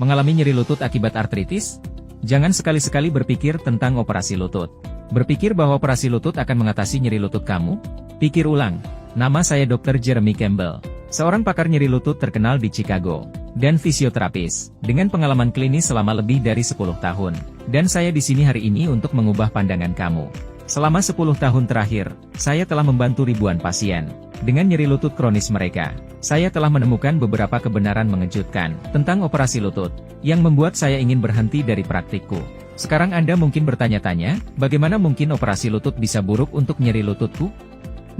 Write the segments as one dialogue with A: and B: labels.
A: Mengalami nyeri lutut akibat artritis? Jangan sekali-sekali berpikir tentang operasi lutut. Berpikir bahwa operasi lutut akan mengatasi nyeri lutut kamu? Pikir ulang. Nama saya Dr. Jeremy Campbell, seorang pakar nyeri lutut terkenal di Chicago, dan fisioterapis, dengan pengalaman klinis selama lebih dari 10 tahun. Dan saya di sini hari ini untuk mengubah pandangan kamu. Selama 10 tahun terakhir, saya telah membantu ribuan pasien dengan nyeri lutut kronis mereka. Saya telah menemukan beberapa kebenaran mengejutkan tentang operasi lutut, yang membuat saya ingin berhenti dari praktikku. Sekarang Anda mungkin bertanya-tanya, bagaimana mungkin operasi lutut bisa buruk untuk nyeri lututku?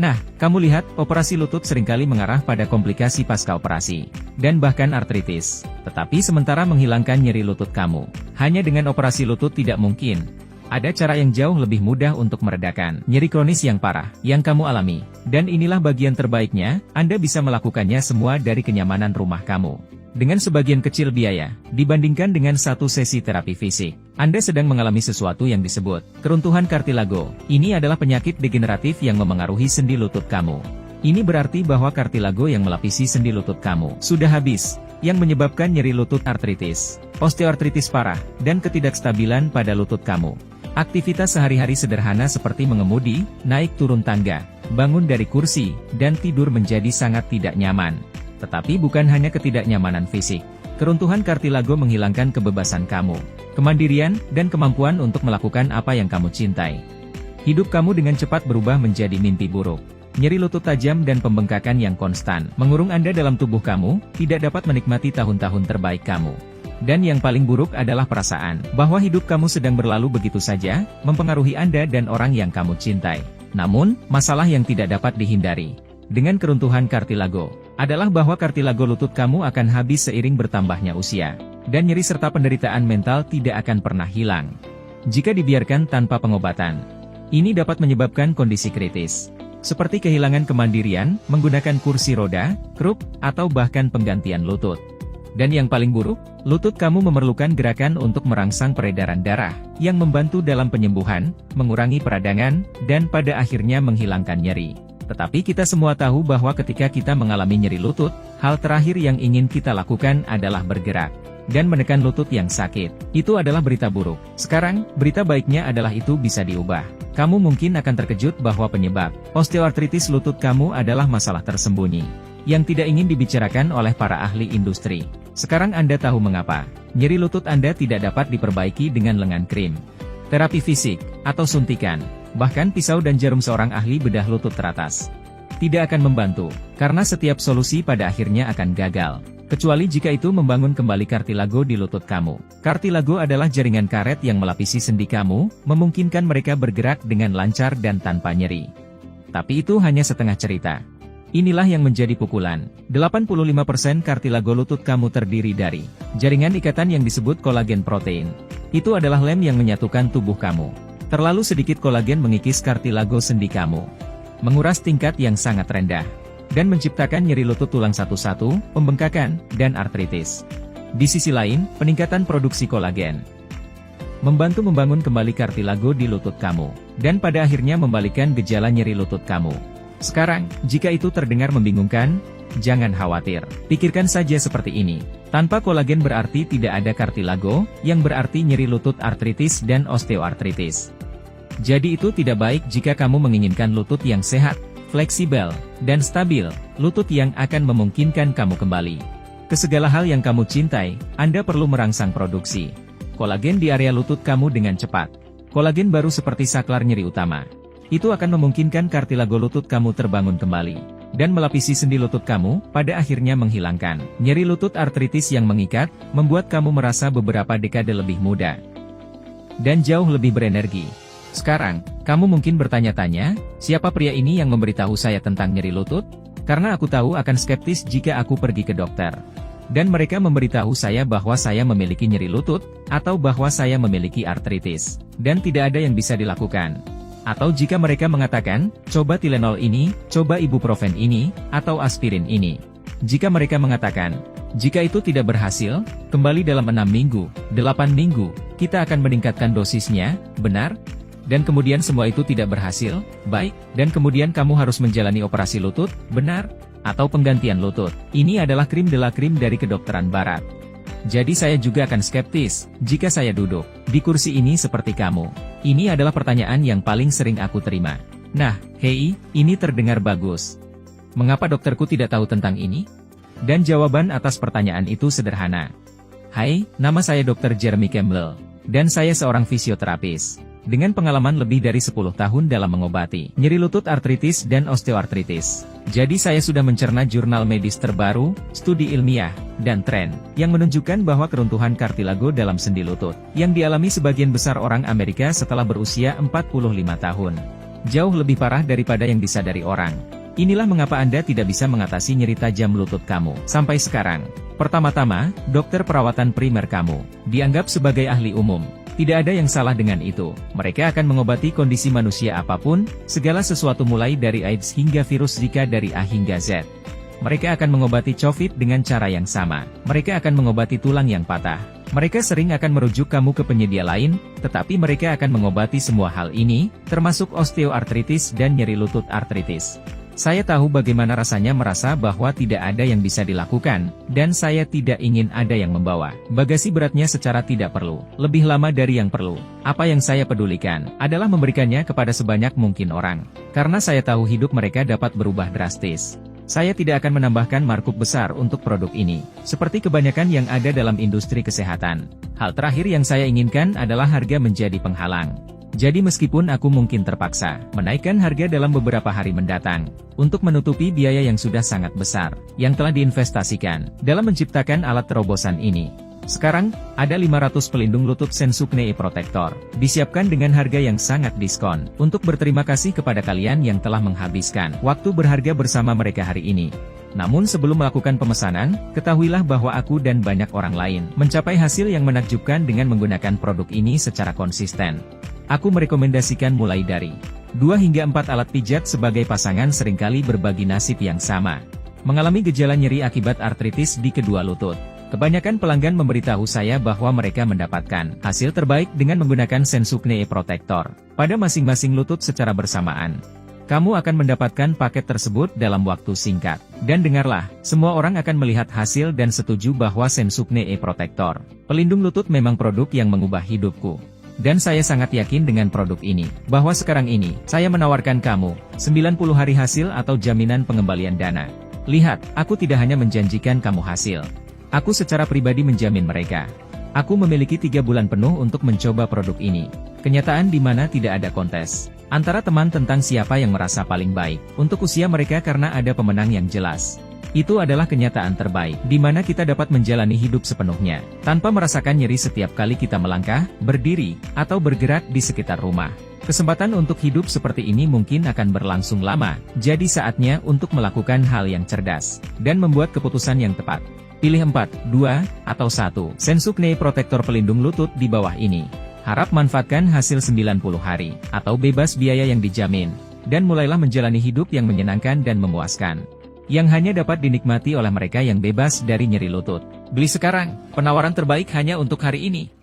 A: Nah, kamu lihat, operasi lutut seringkali mengarah pada komplikasi pasca operasi, dan bahkan artritis. Tetapi sementara menghilangkan nyeri lutut kamu, hanya dengan operasi lutut tidak mungkin. Ada cara yang jauh lebih mudah untuk meredakan nyeri kronis yang parah yang kamu alami. Dan inilah bagian terbaiknya, Anda bisa melakukannya semua dari kenyamanan rumah kamu. Dengan sebagian kecil biaya, dibandingkan dengan satu sesi terapi fisik. Anda sedang mengalami sesuatu yang disebut keruntuhan kartilago. Ini adalah penyakit degeneratif yang memengaruhi sendi lutut kamu. Ini berarti bahwa kartilago yang melapisi sendi lutut kamu sudah habis, yang menyebabkan nyeri lutut, artritis, osteoartritis parah, dan ketidakstabilan pada lutut kamu. Aktivitas sehari-hari sederhana seperti mengemudi, naik turun tangga, bangun dari kursi, dan tidur menjadi sangat tidak nyaman. Tetapi bukan hanya ketidaknyamanan fisik. Keruntuhan kartilago menghilangkan kebebasan kamu, kemandirian, dan kemampuan untuk melakukan apa yang kamu cintai. Hidup kamu dengan cepat berubah menjadi mimpi buruk. Nyeri lutut tajam dan pembengkakan yang konstan mengurung Anda dalam tubuh kamu, tidak dapat menikmati tahun-tahun terbaik kamu. Dan yang paling buruk adalah perasaan bahwa hidup kamu sedang berlalu begitu saja, mempengaruhi Anda dan orang yang kamu cintai. Namun, masalah yang tidak dapat dihindari dengan keruntuhan kartilago adalah bahwa kartilago lutut kamu akan habis seiring bertambahnya usia, dan nyeri serta penderitaan mental tidak akan pernah hilang jika dibiarkan tanpa pengobatan. Ini dapat menyebabkan kondisi kritis, seperti kehilangan kemandirian, menggunakan kursi roda, kruk, atau bahkan penggantian lutut. Dan yang paling buruk, lutut kamu memerlukan gerakan untuk merangsang peredaran darah, yang membantu dalam penyembuhan, mengurangi peradangan, dan pada akhirnya menghilangkan nyeri. Tetapi kita semua tahu bahwa ketika kita mengalami nyeri lutut, hal terakhir yang ingin kita lakukan adalah bergerak dan menekan lutut yang sakit. Itu adalah berita buruk. Sekarang, berita baiknya adalah itu bisa diubah. Kamu mungkin akan terkejut bahwa penyebab osteoartritis lutut kamu adalah masalah tersembunyi yang tidak ingin dibicarakan oleh para ahli industri. Sekarang Anda tahu mengapa nyeri lutut Anda tidak dapat diperbaiki dengan lengan krim, terapi fisik, atau suntikan. Bahkan pisau dan jarum seorang ahli bedah lutut teratas tidak akan membantu, karena setiap solusi pada akhirnya akan gagal, kecuali jika itu membangun kembali kartilago di lutut kamu. Kartilago adalah jaringan karet yang melapisi sendi kamu, memungkinkan mereka bergerak dengan lancar dan tanpa nyeri. Tapi itu hanya setengah cerita. Inilah yang menjadi pukulan. 85% kartilago lutut kamu terdiri dari jaringan ikatan yang disebut kolagen protein. Itu adalah lem yang menyatukan tubuh kamu. Terlalu sedikit kolagen mengikis kartilago sendi kamu, menguras tingkat yang sangat rendah, dan menciptakan nyeri lutut tulang satu-satu, pembengkakan, dan artritis. Di sisi lain, peningkatan produksi kolagen membantu membangun kembali kartilago di lutut kamu, dan pada akhirnya membalikan gejala nyeri lutut kamu. Sekarang, jika itu terdengar membingungkan, jangan khawatir. Pikirkan saja seperti ini. Tanpa kolagen berarti tidak ada kartilago, yang berarti nyeri lutut, artritis, dan osteoartritis. Jadi itu tidak baik jika kamu menginginkan lutut yang sehat, fleksibel, dan stabil, lutut yang akan memungkinkan kamu kembali ke segala hal yang kamu cintai. Anda perlu merangsang produksi kolagen di area lutut kamu dengan cepat. Kolagen baru seperti saklar nyeri utama. Itu akan memungkinkan kartilago lutut kamu terbangun kembali, dan melapisi sendi lutut kamu, pada akhirnya menghilangkan nyeri lutut, artritis yang mengikat, membuat kamu merasa beberapa dekade lebih muda dan jauh lebih berenergi. Sekarang, kamu mungkin bertanya-tanya, siapa pria ini yang memberitahu saya tentang nyeri lutut? Karena aku tahu akan skeptis jika aku pergi ke dokter, dan mereka memberitahu saya bahwa saya memiliki nyeri lutut, atau bahwa saya memiliki artritis, dan tidak ada yang bisa dilakukan. Atau jika mereka mengatakan, coba Tylenol ini, coba ibuprofen ini, atau aspirin ini. Jika mereka mengatakan, jika itu tidak berhasil, kembali dalam 6 minggu, 8 minggu, kita akan meningkatkan dosisnya, benar? Dan kemudian semua itu tidak berhasil, baik, dan kemudian kamu harus menjalani operasi lutut, benar? Atau penggantian lutut. Ini adalah krim de la krim dari kedokteran barat. Jadi saya juga akan skeptis, jika saya duduk di kursi ini seperti kamu. Ini adalah pertanyaan yang paling sering aku terima. Nah, hei, ini terdengar bagus. Mengapa dokterku tidak tahu tentang ini? Dan jawaban atas pertanyaan itu sederhana. Hai, nama saya Dr. Jeremy Campbell, dan saya seorang fisioterapis dengan pengalaman lebih dari 10 tahun dalam mengobati nyeri lutut, artritis, dan osteoartritis. Jadi saya sudah mencerna jurnal medis terbaru, studi ilmiah, dan tren yang menunjukkan bahwa keruntuhan kartilago dalam sendi lutut yang dialami sebagian besar orang Amerika setelah berusia 45 tahun jauh lebih parah daripada yang disadari orang. Inilah mengapa Anda tidak bisa mengatasi nyeri tajam lutut kamu sampai sekarang. Pertama-tama, dokter perawatan primer kamu dianggap sebagai ahli umum. Tidak ada yang salah dengan itu. Mereka akan mengobati kondisi manusia apapun, segala sesuatu mulai dari AIDS hingga virus Zika dari A hingga Z. Mereka akan mengobati COVID dengan cara yang sama. Mereka akan mengobati tulang yang patah. Mereka sering akan merujuk kamu ke penyedia lain, tetapi mereka akan mengobati semua hal ini, termasuk osteoartritis dan nyeri lutut artritis. Saya tahu bagaimana rasanya merasa bahwa tidak ada yang bisa dilakukan, dan saya tidak ingin ada yang membawa bagasi beratnya secara tidak perlu, lebih lama dari yang perlu. Apa yang saya pedulikan adalah memberikannya kepada sebanyak mungkin orang, karena saya tahu hidup mereka dapat berubah drastis. Saya tidak akan menambahkan markup besar untuk produk ini, seperti kebanyakan yang ada dalam industri kesehatan. Hal terakhir yang saya inginkan adalah harga menjadi penghalang. Jadi meskipun aku mungkin terpaksa menaikkan harga dalam beberapa hari mendatang, untuk menutupi biaya yang sudah sangat besar, yang telah diinvestasikan dalam menciptakan alat terobosan ini. Sekarang, ada 500 pelindung lutut Sensook Knee Protector, disiapkan dengan harga yang sangat diskon, untuk berterima kasih kepada kalian yang telah menghabiskan waktu berharga bersama mereka hari ini. Namun sebelum melakukan pemesanan, ketahuilah bahwa aku dan banyak orang lain mencapai hasil yang menakjubkan dengan menggunakan produk ini secara konsisten. Aku merekomendasikan mulai dari 2 hingga 4 alat pijat sebagai pasangan seringkali berbagi nasib yang sama. Mengalami gejala nyeri akibat artritis di kedua lutut. Kebanyakan pelanggan memberitahu saya bahwa mereka mendapatkan hasil terbaik dengan menggunakan Sensook Knee Protector pada masing-masing lutut secara bersamaan. Kamu akan mendapatkan paket tersebut dalam waktu singkat. Dan dengarlah, semua orang akan melihat hasil dan setuju bahwa Sensook Knee Protector pelindung lutut memang produk yang mengubah hidupku. Dan saya sangat yakin dengan produk ini, bahwa sekarang ini, saya menawarkan kamu 90 hari hasil atau jaminan pengembalian dana. Lihat, aku tidak hanya menjanjikan kamu hasil. Aku secara pribadi menjamin mereka. Aku memiliki 3 bulan penuh untuk mencoba produk ini. Kenyataan di mana tidak ada kontes antara teman tentang siapa yang merasa paling baik untuk usia mereka karena ada pemenang yang jelas. Itu adalah kenyataan terbaik, di mana kita dapat menjalani hidup sepenuhnya, tanpa merasakan nyeri setiap kali kita melangkah, berdiri, atau bergerak di sekitar rumah. Kesempatan untuk hidup seperti ini mungkin akan berlangsung lama, jadi saatnya untuk melakukan hal yang cerdas, dan membuat keputusan yang tepat. Pilih 4, 2, atau 1 Sensook Knee Protector pelindung lutut di bawah ini. Harap manfaatkan hasil 90 hari, atau bebas biaya yang dijamin, dan mulailah menjalani hidup yang menyenangkan dan memuaskan, yang hanya dapat dinikmati oleh mereka yang bebas dari nyeri lutut. Beli sekarang, penawaran terbaik hanya untuk hari ini.